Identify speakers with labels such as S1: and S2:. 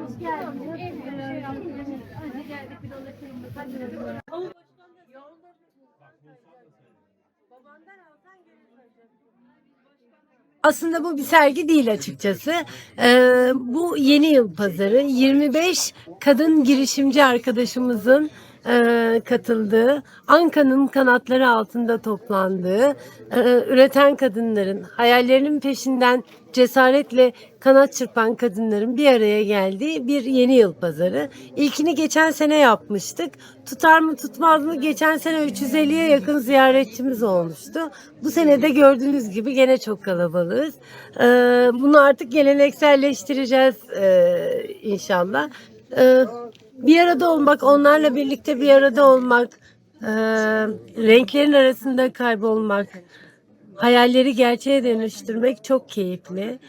S1: Hoş geldiniz. Şey yaptık. Hadi geldik bir dolaşalım. Hadi. Babandan alsan gelir. Aslında bu bir sergi değil açıkçası. Bu yeni yıl pazarı 25 kadın girişimci arkadaşımızın katıldığı, Anka'nın kanatları altında toplandığı, üreten kadınların, hayallerinin peşinden cesaretle kanat çırpan kadınların bir araya geldiği bir yeni yıl pazarı. İlkini geçen sene yapmıştık. Tutar mı tutmaz mı? Geçen sene 350'ye yakın ziyaretçimiz olmuştu. Bu sene de gördüğünüz gibi gene çok kalabalığız. Bunu artık gelenekselleştireceğiz inşallah. Bir arada olmak, onlarla birlikte bir arada olmak, renklerin arasında kaybolmak, hayalleri gerçeğe dönüştürmek çok keyifli.